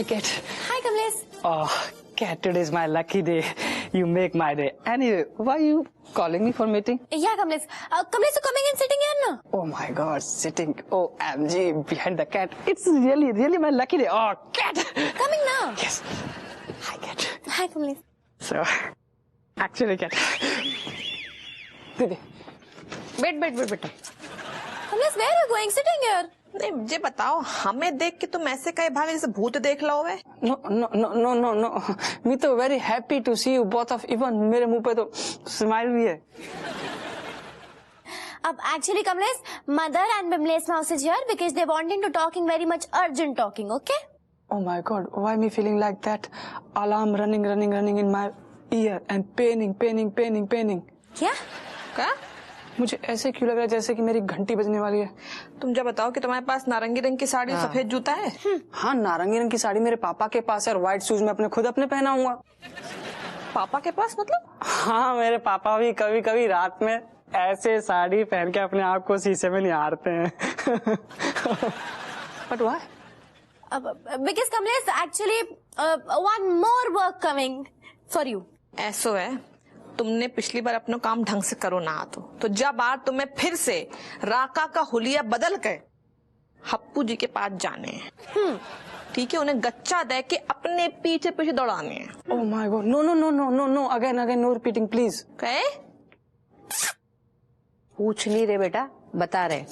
Hi, Kat. Hi, Kamlesh. Oh, Kat, today is my lucky day. You make my day. Anyway, why are you calling me for meeting? Yeah, Kamlesh. Kamlesh, you coming and sitting here now? Oh my God, sitting. Oh, MG behind the cat. It's really my lucky day. Oh, Kat. Coming now. Yes. Hi, Kat. Hi, Kamlesh. So, actually, Kat. Didi. Wait. Kamlesh, where are you going? Sitting here. नहीं मुझे बताओ, हमें देख के तुम ऐसे कहे भागे जैसे भूत देख लो है? No. Me तो very happy to see you both of even मेरे मुंह पे तो smile भी है. अब actually, Kamlesh, mother and Bimlesh mouse is here because they wanting to talking very much urgent talking, okay? Oh my God, why me feeling like that? Alarm running in my ear and paining. क्या? क्या? मुझे ऐसे क्यों लग रहा है जैसे कि मेरी घंटी बजने वाली है. तुम जब बताओ कि तुम्हारे पास नारंगी रंग की साड़ी और सफेद जूता है. हाँ, नारंगी रंग की साड़ी मेरे पापा के पास है और व्हाइट शूज मैं खुद अपने पहनाऊंगा. पापा के पास मतलब? हाँ, मेरे पापा भी कभी रात में ऐसे साड़ी पहन के अपने आप को शीशे में निहारते हैं. But why? Because Kamlesh, actually, one more work coming for you. ऐसो है, तुमने पिछली बार अपना काम ढंग से करो ना तो जब बार तुम्हें फिर से राका का हुलिया बदल कर हप्पू जी के पास जाने हैं. ठीक है, उन्हें गच्चा दे के अपने पीछे दौड़ाने हैं. Oh my God, no, again, no repeating, please. कहे? पूछ नहीं रहे बेटा, बता रहे.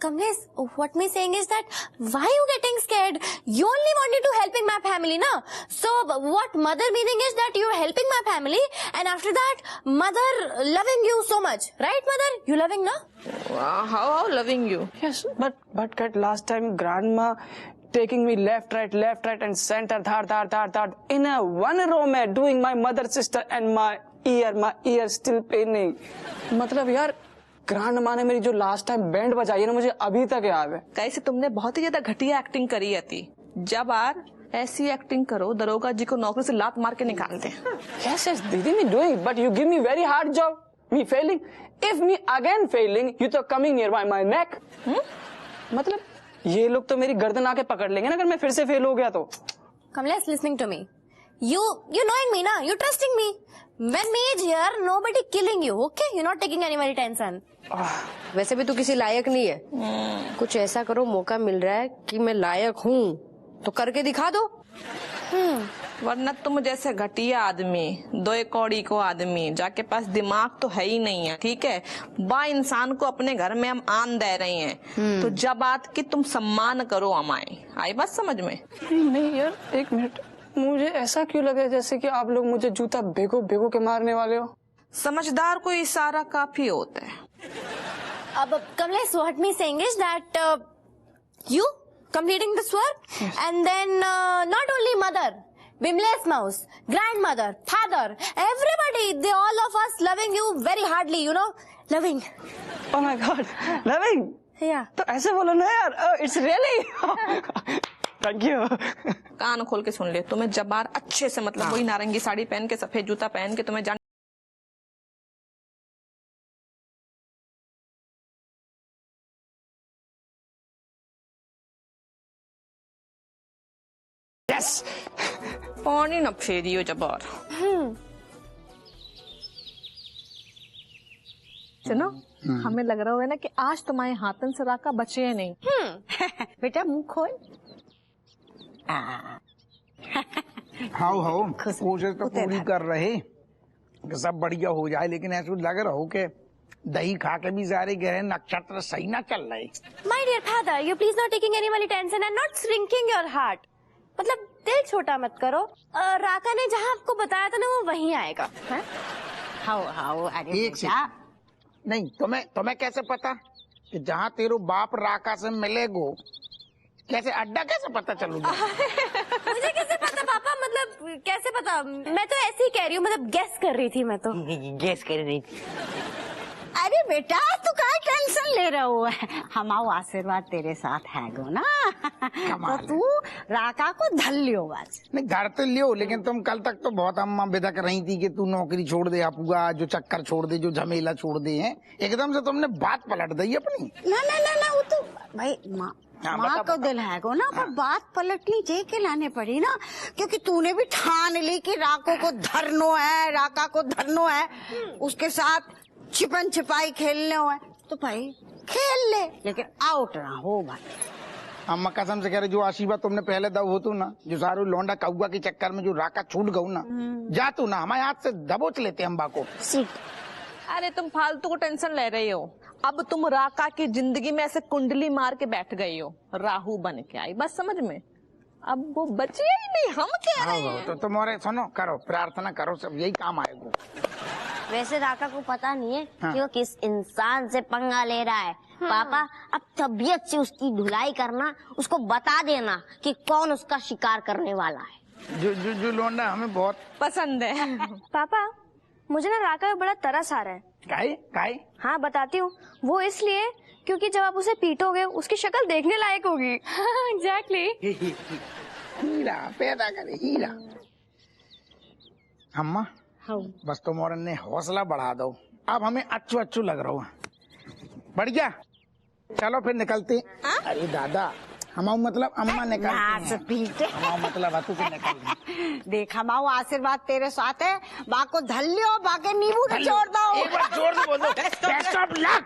Kamlesh, what me saying is that why you getting scared? You only wanted to helping my family, na? So what mother meaning is that you helping my family and after that mother loving you so much, right mother? You loving, na? How loving you? Yes, but Kat, last time grandma taking me left, right and center, third in a one row में doing my mother sister and my ear still paining. मतलब यार grand माँ ने मेरी जो last time band बजाई है ना, मुझे अभी तक याद है. कैसे तुमने बहुत ही ज्यादा घटिया एक्टिंग करी थी. जब आर ऐसी एक्टिंग करो दरोगा जी को नौकरी से लात मार के निकालते हैं. Yes, दीदी me doing, but you give me very hard job. Me failing. If me again failing, you तो coming near my neck. मतलब ये लोग तो मेरी गर्दन आके पकड़ लेंगे ना अगर मैं फिर से फेल हो गया तो. Kamlesh, listening to me. You knowing me, na? You trusting me. When me is here, nobody killing you, okay? You're not taking any tension. वैसे भी तू किसी लायक नहीं है. कुछ ऐसा करो, मौका मिल रहा है कि मैं लायक हूँ तो करके दिखा दो. वरना तुम जैसे घटिया आदमी, दो कौड़ी को आदमी जाके पास दिमाग तो है ही नहीं है. ठीक है, बा इंसान को अपने घर में हम आन दे रहे हैं तो जब बात की तुम सम्मान करो हमारे. आई बात समझ में? नहीं यार, एक मिनट. मुझे ऐसा क्यों लगा जैसे कि आप लोग मुझे जूता भेगो के मारने वाले हो. समझदार को इशारा काफी होता है. अब Kamlesh, what me saying is that you completing this work and then not only mother, Bimlesh mouse, grandmother, father, everybody, they all of us loving you very hardly, you know, loving. Oh my God, loving. Yeah. तो ऐसे बोलो ना यार. It's really. Thank you. कान खोल के सुन ले. तुम्हें जब बार अच्छे से मतलब वही नारंगी साड़ी पहन के सफेद जूता पहन के तुम्हें जान. Yes. पानी न फेरियो जबार. सुनो, हमें लग रहा है ना कि आज तुम्हारे हाथन से राका बचे नहीं. बेटा मुंह खोल. हाँ कोशिश तो पूरी कर रहे कि सब बढ़िया हो जाए, लेकिन ऐसा लग रहा हो कि दही खा के भी सारे ग्रह नक्षत्र सही ना चल रहे. My dear father, you please not taking any tension and not shrinking your heart. मतलब दिल छोटा मत करो. राका ने जहाँ आपको बताया था ना वो वहीं आएगा. हाउ अरे एक से नहीं, तुम्हें कैसे पता कि जहाँ तेरो बाप राका से मिलेगो, कैसे अड्डा कैसे पता चलूगा? मुझे कैसे पता पापा, मतलब कैसे पता? मैं तो ऐसे ही कह रही हूँ, मतलब गेस कर रही थी मैं तो. गेस कर रही थी. अरे बेटा तू क्या टेंशन ले रहा हो. हमारा आशीर्वाद तेरे साथ है गो ना. तो तू राका को धल लियो बस. नहीं धर तो लियो, लेकिन तुम कल तक तो बहुत अम्मा बेदक रही थी कि तू नौकरी छोड़ दे, अपुआ जो चक्कर छोड़ दे, जो झमेला छोड़ दे हैं. एकदम से तुमने बात पलट दी अपनी. ना वो तो भाई माँ को दिल है को ना, पर बात पलटनी चाहिए के लाने पड़ी ना, क्योंकि तूने भी ठान ली कि राको को धरनो है, राका को धरनो है, उसके साथ छिपन छिपाई खेलने हो है, तो भाई खेल ले, लेकिन आउट ना हो भाई। अम्मा कसम से कह रही, जो आशीर्वाद तुमने पहले दो हो तू ना, जो सारू लौंडा कौआ के चक्कर में जो राका छूट गऊ ना, जा तू ना, हमारे हाथ से दबोच लेते अम्बा को। अरे तुम फालतू को टेंशन ले रही हो। अब तुम राका की जिंदगी में ऐसे कुंडली मार के बैठ गई हो, राहु बन के आई, बस समझ में। अब वो बची ही नहीं, हम कह रहे हैं। तो तुम्हारे सुनो, करो प्रार्थना करो, सब यही काम आएगा। वैसे राका को पता नहीं है कि वो किस इंसान से पंगा ले रहा है। पापा अब तबीयत से उसकी धुलाई करना, उसको बता देना कि कौन उसका शिकार करने वाला है। जो लौंडा हमें बहुत पसंद है। पापा मुझे ना राका में बड़ा तरस आ रहा है। काहे? हाँ बताती हूँ, वो इसलिए क्योंकि जब आप उसे पीटोगे उसकी शक्ल देखने लायक होगी। एग्जैक्टली। हीरा पैदा करे, हीरा। अम्मा बस तुम्हारे ने हौसला बढ़ा दो, अब हमें अच्छू लग रहा है। बढ़ गया, चलो फिर निकलते। अरे दादा, हमारा मतलब अम्मा निकलते हैं। हमारा मतलब है तू से निकल। देख हमारा आशीर्वाद तेरे साथ है, बा को धल लियो, बाके नींबू निचोड़ दो। एक बार जोर से बोल दो, best of luck.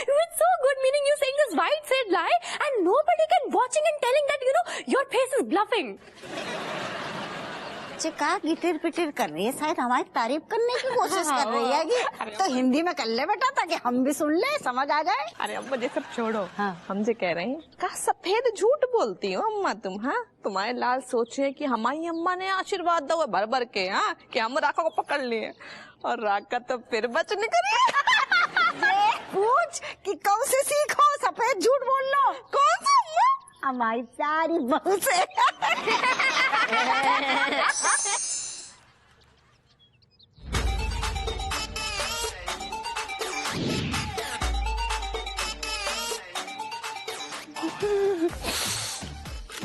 It's so good, meaning you saying this white said lie and nobody can watching and telling that, you know, your face is bluffing. चिका गिटिर पिटिर कर रही है, शायद हमारी तारीफ करने की कोशिश कर रही है कि तो हिंदी में कर ले बेटा, ताकि हम भी सुन ले, समझ आ जाए। अरे अम्मा ये सब छोड़ो। हाँ। हम जो कह रहे हैं, का सफेद झूठ बोलती हो अम्मा तुम। हाँ, तुम्हारे लाल सोचे कि हमारी अम्मा ने आशीर्वाद दो भर भर के, हाँ, कि हम राका को पकड़ लिए, और राका तो फिर बच निकली। पूछ कि कौन से सीखो सफेद झूठ बोलना। कौन सा अम्मा? हमारी प्यारी बहू से।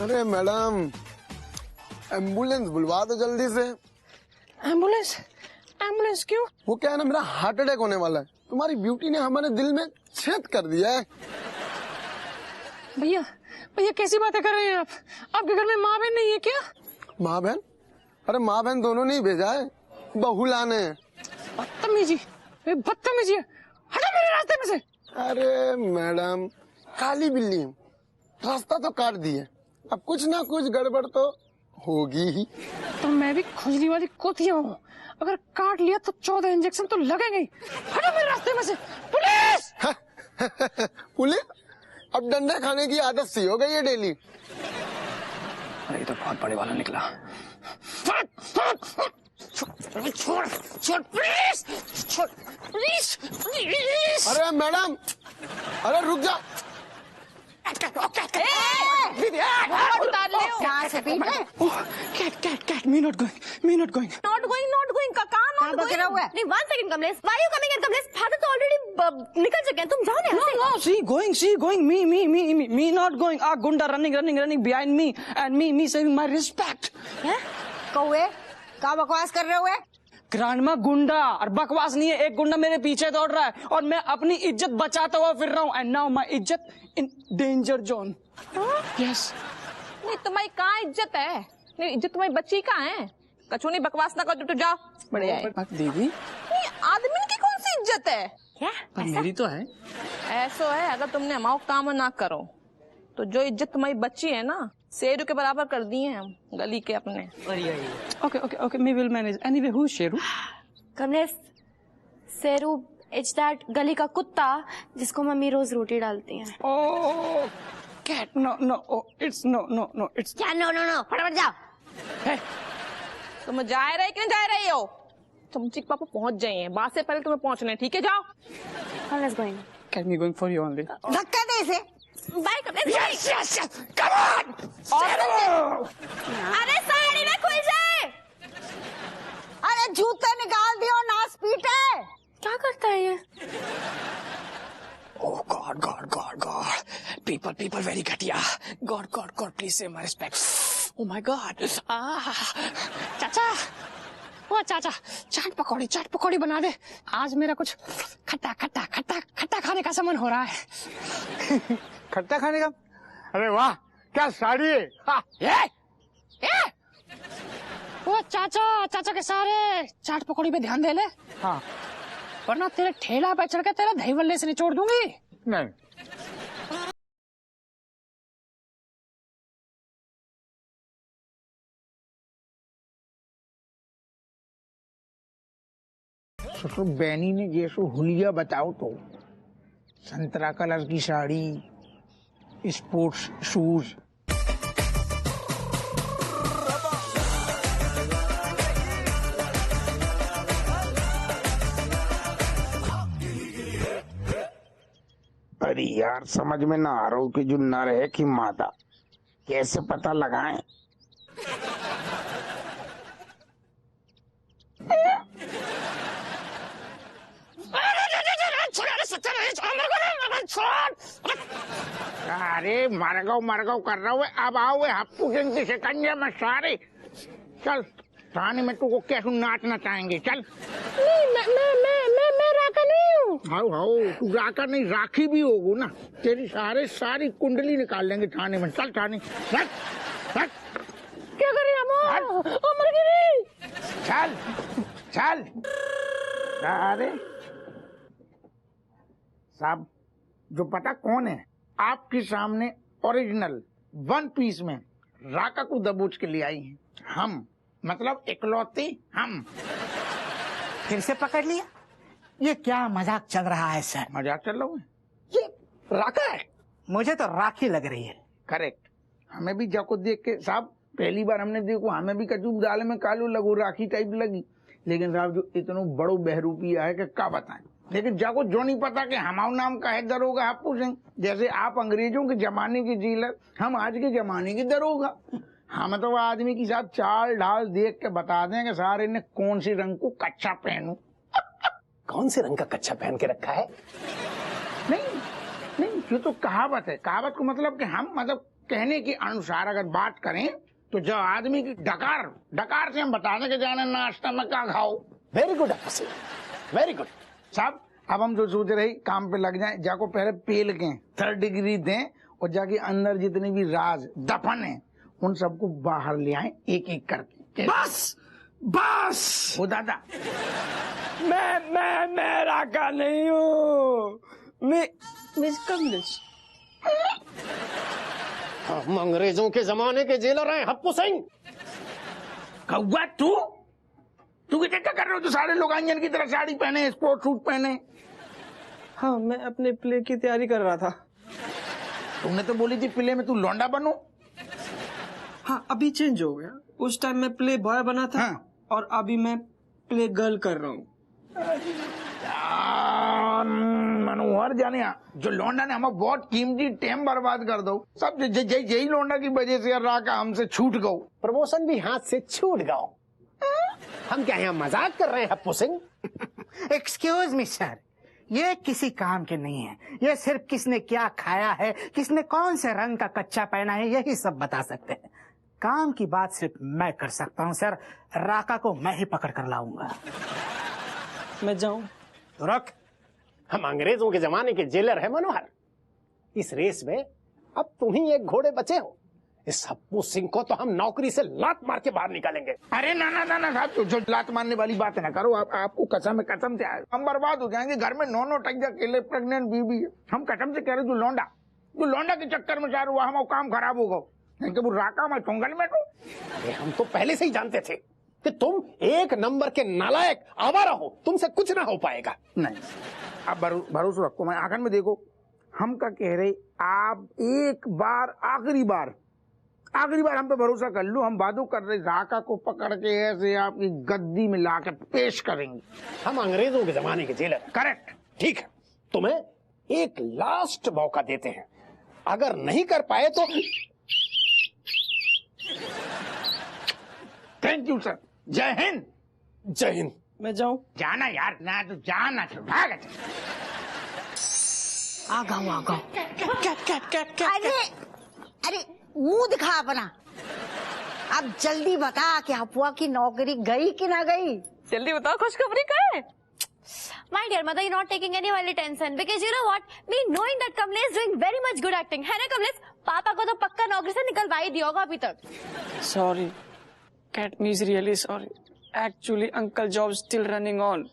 अरे मैडम, एम्बुलेंस बुलवा दो जल्दी से। एम्बुलेंस? एम्बुलेंस क्यों? वो क्या है ना, मेरा हार्ट अटैक होने वाला है। तुम्हारी ब्यूटी ने हमारे दिल में छेद कर दिया है। भैया कैसी बातें कर रहे हैं आप? आपके घर में माँ बहन नहीं है क्या? माँ बहन? अरे माँ बहन दोनों नहीं भेजा है, बहू लाने हैं। बदतमीजी है, हटो मेरे रास्ते में से। अरे मैडम, काली बिल्ली रास्ता तो काट दिए, अब कुछ ना कुछ गड़बड़ तो होगी ही। तो मैं भी खुजली वाली कोतिया हूँ, अगर काट लिया तो 14 इंजेक्शन तो लगेंगे ही। हटो मेरे रास्ते में से। पुलिस! पुलिस? अब डंडे खाने की आदत सी हो गई है डेली। अरे ये तो बहुत बड़े वाला निकला। छोड़ प्लीज। अरे मैडम, अरे रुक जा। Cat, me not going. Not going का कहाँ not going? नहीं, 1 second Kamlesh, why are you coming here Kamlesh? Father तो ऑलरेडी निकल चुके हैं, तुम जाओ ना। No, she going. Me not going. Gunda running behind me, and me saving my respect. कौए क्या बकवास कर रहे हुए? ग्रांडमा गुंडा, और बकवास नहीं है, एक गुंडा मेरे पीछे दौड़ रहा है और मैं अपनी इज्जत बचाता हुआ फिर रहा हूँ, एंड नाउ माय इज्जत इन डेंजर जोन। यस। नहीं, तुम्हारी कहाँ इज्जत है? नहीं, इज्जत तुम्हारी बच्ची कहाँ है? कछू नहीं, बकवास ना करो, तो जाओ। बढ़िया है। दीदी, नहीं, आदमी की कौन सी इज्जत है? क्या? पर मेरी तो है। ऐसा है, अगर तुमने हमारा काम ना करो तो जो इज्जत तुम्हारी बच्ची है ना, शेरू के बराबर कर दिए हैं हम गली के अपने। Okay, me will manage. Anyway, who is Sheru? Kamlesh, Sheru it's that गली का कुत्ता जिसको मम्मी रोज रोटी डालती हैं। Oh, cat. No. Oh, it's no. It's क्या नो फटाफट जाओ। hey. तुम जा रहे कि नहीं जा रही हो? चमची पापा पहुंच जाए हैं, बात से पहले तुम्हें पहुंचना है, ठीक है? जाओ। Kamlesh going. Can me going for you only? धक्का दे इसे। Bye Kamlesh. Yes. Come on. अरे साड़ी में खुल जाए। अरे जूते निकाल दियो, नाच पीटे। क्या करता है ये? Oh God. People very घटिया. God, please save my respect. Oh my God. Chacha. वो चाचा चाट पकौड़ी बना दे। आज मेरा कुछ खट्टा खट्टा खट्टा खट्टा खाने का मन हो रहा है। खट्टा खाने का? अरे वाह, क्या साड़ी है। हाँ। वो चाचा के सारे चाट पकौड़ी पे ध्यान दे ले। हाँ। वरना तेरे ठेला पे चढ़ के तेरे दही वल्ले से निचोड़ दूंगी। नहीं। तो बैनी ने जैसो हुलिया बताओ तो, संतरा कलर की साड़ी, स्पोर्ट्स शूज। अरे यार समझ में ना आ रहा हूँ कि जो नर है कि मादा, कैसे पता लगाएं? अरे मरगाव कर रहा हूँ। अब आओ हप्पू सिंह की शिकंजे में सारे। चल थाने में तुमको कैसे नाचना चाहेंगे। चल। मैं राका नहीं हूँ। हाउ तू राका नहीं, राखी भी होगू ना। तेरी सारी कुंडली निकाल लेंगे थाने में। चल थाने। क्या करिए चल। अरे साहब, जो पता कौन है आपके सामने ओरिजिनल 1 पीस में राका को दबोच के ले आई हैं। हम मतलब इकलौते हम। फिर से पकड़ लिया? ये क्या मजाक चल रहा है सर? मजाक चल रहा है? ये राका है? मुझे तो राखी लग रही है। करेक्ट। हमें भी जाको देख के साहब पहली बार हमने देखो, हमें भी कचूब दाल में कालू लगो, राखी टाइप लगी। लेकिन साहब जो इतना बड़ो बहरूपिया है कि क्या बताएं। लेकिन जाको जो नहीं पता कि हमारा नाम का है दरोगा हप्पू सिंह। जैसे आप अंग्रेजों के जमाने के जेलर, हम आज के जमाने के दरोगा। हम तो आदमी की साथ चाल ढाल देख के बता दें कि सारे ने कौन सी रंग को कच्चा पहनू। कौन से रंग का कच्चा पहन के रखा है? नहीं, ये तो कहावत है। कहावत को मतलब कि हम मतलब कहने के अनुसार अगर बात करें तो जो आदमी की डकार से हम बता दें कि जाने नाश्ता में क्या खाओ। वेरी गुड वेरी गुड साहब। अब हम जो सोच रहे काम पे लग जाएं, जाको पहले पेल के 3rd डिग्री दें और जाके अंदर जितने भी राज दफन है उन सबको बाहर ले आए एक एक करके। बस वो दादा, मैं राका नहीं हूँ। मिस कमलेश। हम अंग्रेजों के जमाने के जेलर हैं हप्पू सिंह। कौआ तू क्या कर रहे हो? तो सारे लोग अंजन की तरह साड़ी पहने, स्पोर्ट सूट पहने। हाँ, मैं अपने प्ले की तैयारी कर रहा था। तुमने तो बोली थी प्ले में तू लौंडा बनो। हाँ, अभी चेंज हो गया। उस टाइम मैं प्ले बॉय बना था। हाँ। और अभी मैं प्ले गर्ल कर रहा हूँ। मनोहर जाने जो लौंडा ने हमारा बहुत कीमती टाइम बर्बाद कर दो। सब यही लौंडा की वजह से राका हमसे छूट गओ। प्रमोशन भी हाथ से छूट गओ। हम क्या यहाँ मजाक कर रहे हैं Happu Singh? Excuse me sir, ये किसी काम के नहीं है। ये सिर्फ किसने क्या खाया है, किसने कौन से रंग का कच्चा पहना है, यही सब बता सकते हैं। काम की बात सिर्फ मैं कर सकता हूँ सर। राका को मैं ही पकड़ कर लाऊंगा। मैं जाऊं? तो रख। हम अंग्रेजों के जमाने के जेलर हैं मनोहर। इस रेस में अब तुम ही एक घोड़े बचे हो। इस हप्पू सिंह को तो हम नौकरी से लात मार के बाहर निकालेंगे। अरे ना साहब, जो लात मारने वाली बात ना करो। आपको कसम से आए, हम बर्बाद हो जाएंगे। घर में 9 टक अकेले प्रेग्नेंट बीबी है। हम कसम से कह रहे, जो लौंडा के चक्कर में चार हुआ हम काम खराब होगा। नहीं तो वो राका मैं टोंगल में तो। अरे हम तो पहले से ही जानते थे कि तुम एक नंबर के नालायक आवारा हो। तुमसे कुछ ना हो पाएगा। नहीं, आप भरोसा रखो। मैं आंखन में देखो, हम का कह रहे, आप एक बार आखिरी बार हम पे भरोसा कर लो। हम वादो कर रहे, राका को पकड़ के ऐसे आपकी गद्दी में ला के पेश करेंगे। हम अंग्रेजों के जमाने के जेलर। करेक्ट। ठीक है, तुम्हें एक लास्ट मौका देते हैं। अगर नहीं कर पाए तो थैंक यू सर। जय हिंद। जय हिंद। मैं जाऊं? जाना यार, ना तो जाना। भाग। आ गाओ। अरे मुंह दिखा अपना। अब जल्दी बता कि हपुआ की नौकरी गई कि ना गई। जल्दी बताओ खुशखबरी का है। My dear mother, you're not taking any of tension because you know what? Me knowing that Kamlesh is doing very much good acting, है ना कमलेश? पापा को तो पक्का नौकरी से निकलवा ही दिया होगा अभी तक। Sorry, Katni is really sorry. Actually, uncle job still running on.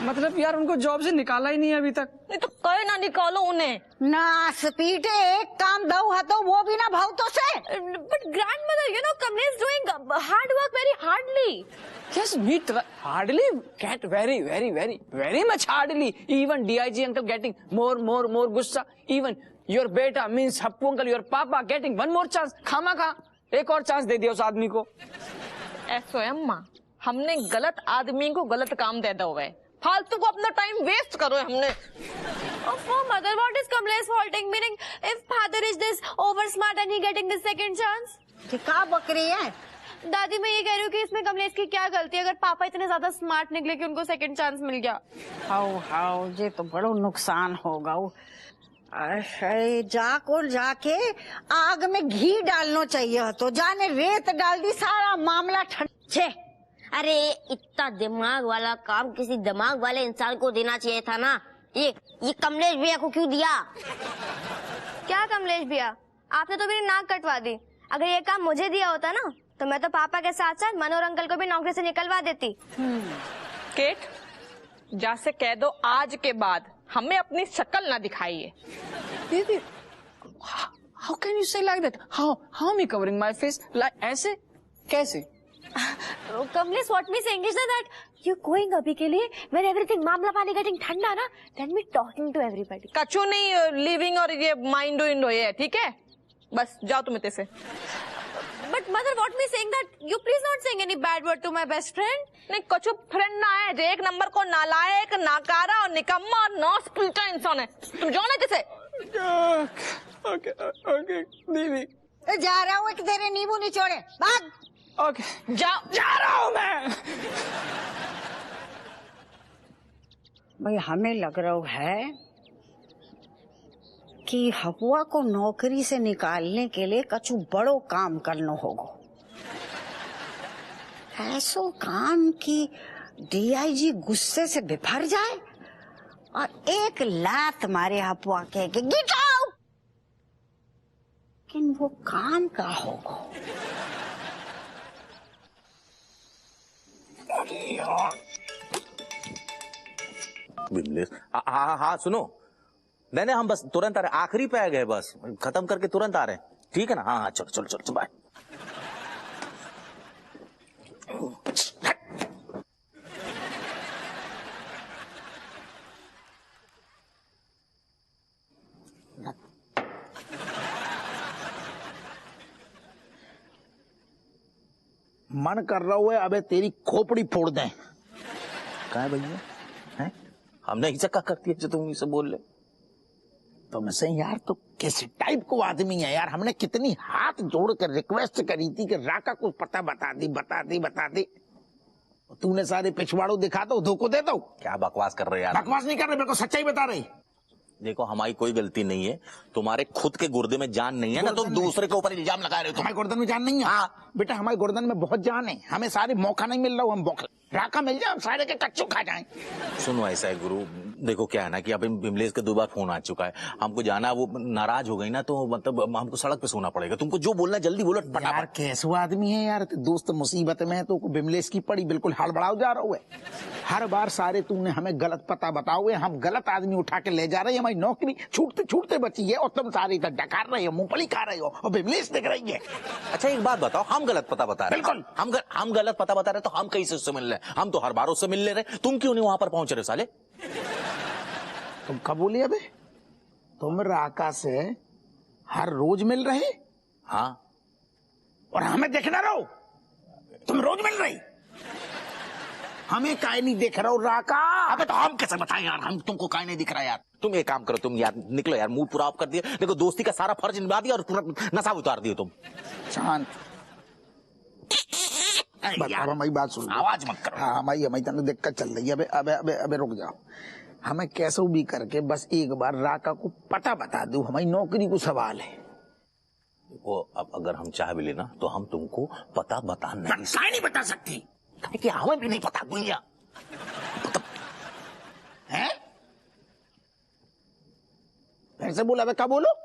मतलब यार उनको जॉब से निकाला ही नहीं है अभी तक। नहीं तो कहे ना निकालो उन्हें। ना स्पीटे एक काम दो है तो वो भी ना भावतों से। But grandmother, you know Kamlesh is doing hard work very hardly. Yes, me hardly get very much hardly. Even DIG uncle getting more गुस्सा. Even your beta means Happu uncle, your papa getting one more chance. खामा खा एक और chance दे दिया उस आदमी को। ऐसो अम्मा, हमने गलत आदमी को गलत काम दे दो है, फालतू को अपना टाइम वेस्ट करो हमने। Oh mother, what is Kamlesh faulting? Meaning, if father is this over smart and he getting this second chance? क्या बकरी है? दादी मैं ये कह रही हूँ कि इसमें कमलेश की क्या गलती है अगर पापा इतने ज्यादा स्मार्ट निकले कि उनको सेकंड चांस मिल गया। हाउ ये तो बड़ो नुकसान होगा। जाके आग में घी डालना चाहिए तो जाने रेत डाल दी सारा मामला ठंडे। अरे इतना दिमाग वाला काम किसी दिमाग वाले इंसान को देना चाहिए था ना। ये कमलेश भैया को क्यों दिया? क्या कमलेश भैया, आपने तो मेरी नाक कटवा दी। अगर ये काम मुझे दिया होता ना तो मैं तो पापा के साथ साथ मनोहर अंकल को भी नौकरी से निकलवा देती। केट, जैसे कह दो आज के बाद हमें अपनी शक्ल ना दिखाइए। दीदी, how can you say like that? How me covering my face like ऐसे कैसे? Kamlesh, what me saying is that you going अभी के लिए when everything मामला पानी getting ठंडा ना, then me talking to everybody. कछु नहीं लिविंग और ये माइंड विंडो है, ठीक है? बस जाओ तुम इतने से। But mother, what me saying that you please not saying any bad word to my best friend. नहीं कछु फ्रेंड ना है, जो एक नंबर को नालायक, नाकारा और निकम्मा और नौस्पिल्टा इंसान है। तुम जाओ ना इतने से। Okay, दीदी। जा रहा हूँ एक तेरे नींबू निचोड़े। भाग। Okay, जा रहा हूँ मैं। भाई हमें लग रहा है कि हपुआ को नौकरी से निकालने के लिए कछु बड़ो काम करना होगा। ऐसो काम कि डीआईजी गुस्से से बिफर जाए और एक लात मारे हपुआ के गेट आउट। लेकिन वो काम का होगा। हाँ सुनो, नहीं हम बस तुरंत आ रहे, आखिरी पे आ गए, बस खत्म करके तुरंत आ रहे हैं, ठीक है ना? हाँ चलो बाय। मन कर रहा हुआ है अबे तेरी खोपड़ी फोड़ दें। कहाँ है भैया? हैं? हमने ही चक्का करती है जो तुम इसे बोल ले। तो मैं से यार तो किस टाइप को आदमी है यार? हमने कितनी हाथ जोड़कर रिक्वेस्ट करी थी कि राका को पता बता दी। तूने सारे पिछवाड़ों दिखा दो, धोखो दे दो। क्या बकवास कर रहे हो यार? बकवास नहीं कर रहे, मेरे को सच्चाई बता रही। देखो हमारी कोई गलती नहीं है, तुम्हारे खुद के गुर्दे में जान नहीं है ना, तुम दूसरे के ऊपर इल्जाम लगा रहे हो। हमारे गुर्दन में जान नहीं है? हाँ बेटा, हमारे गुर्दन में बहुत जान है, हमें सारे मौका नहीं मिल रहा, हम बौखला राका मिल जाए हम सारे के कच्चू खा जाएं। सुनो ऐसा है गुरु, देखो क्या है ना कि अब विमलेश के 2 बार फोन आ चुका है, हमको जाना, वो नाराज हो गई ना तो मतलब हमको सड़क पे सोना पड़ेगा। तुमको जो बोलना जल्दी बोलो। यार कैसा आदमी है यार, दोस्त मुसीबत में है तो विमलेश की पड़ी बिल्कुल हड़बड़ाओ जा रहा है। हर बार सारे तुमने हमें गलत पता बताओ, हम गलत आदमी उठा के ले जा रहे हैं, हमारी नौकरी छूटते बची है और तुम सारे इधर डकार रहे हो, मूंगफली खा रहे हो और विमलेश दिख रही है। अच्छा एक बात बताओ, हम गलत पता बता रहे? बिल्कुल हम गलत पता बता रहे तो हम कैसे उससे मिल रहे? हम तो हर बार उससे मिल ले रहे, तुम क्यों नहीं वहां पर पहुंच रहे साले? तुम कब बोली अबे? तुम राका से हर रोज मिल रहे? हाँ। और हमें देखना रहो, तुम रोज मिल रही, हमें काय नहीं देख रहा हो राका? अबे तो हम कैसे बताएं यार, हम तुमको काय नहीं दिख रहा यार? तुम एक काम करो, तुम यार निकलो यार, मुंह पूरा ऑफ कर दिया। देखो दोस्ती का सारा फर्ज निभा दिया और पूरा नशा उतार दिया तुम। शांत हमारी बात सुन, आवाज मत करो। हाँ हमारी तने दिक्कत चल रही है। अबे रुक जाओ, हमें कैसे भी करके बस एक बार राका को पता बता दो, हमारी नौकरी को सवाल है। वो अब अगर हम चाह भी लेना तो हम तुमको पता बता नहीं बता सकती कि हमें भी नहीं पता गुइया है। फिर से बोला, क्या बोलो?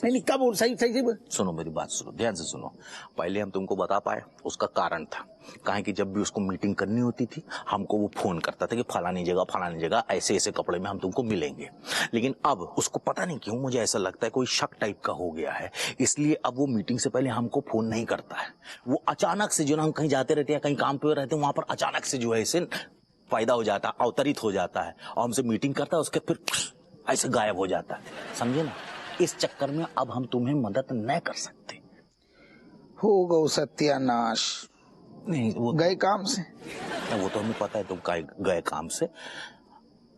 नहीं क्या बोल, सही सही बोल। सुनो मेरी बात, सुनो ध्यान से सुनो। पहले हम तुमको बता पाए उसका कारण था, काहे कि जब भी उसको मीटिंग करनी होती थी हमको वो फोन करता था कि फलानी जगह ऐसे ऐसे कपड़े में हम तुमको मिलेंगे। लेकिन अब उसको पता नहीं क्यों मुझे ऐसा लगता है कोई शक टाइप का हो गया है, इसलिए अब वो मीटिंग से पहले हमको फोन नहीं करता है। वो अचानक से जो ना हम कहीं जाते रहते हैं, कहीं काम पे रहते हैं, वहां पर अचानक से जो है ऐसे पैदा हो जाता है, अवतरित हो जाता है और हमसे मीटिंग करता है, उसके फिर ऐसे गायब हो जाता है, समझे ना। इस चक्कर में अब हम तुम्हें मदद नहीं कर सकते। हो गो सत्यानाश। नहीं वो गए काम से, वो तो हमें पता है तुम गए काम से,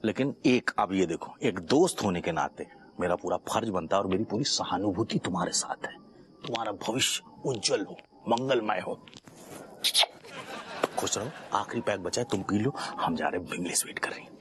लेकिन एक अब ये देखो, एक दोस्त होने के नाते मेरा पूरा फर्ज बनता है और मेरी पूरी सहानुभूति तुम्हारे साथ है। तुम्हारा भविष्य उज्जवल हो, मंगलमय हो, खुश रहो। आखिरी पैक बचा है, तुम पी लो, हम जा रहे हैं, विमलेश वेट कर रही है।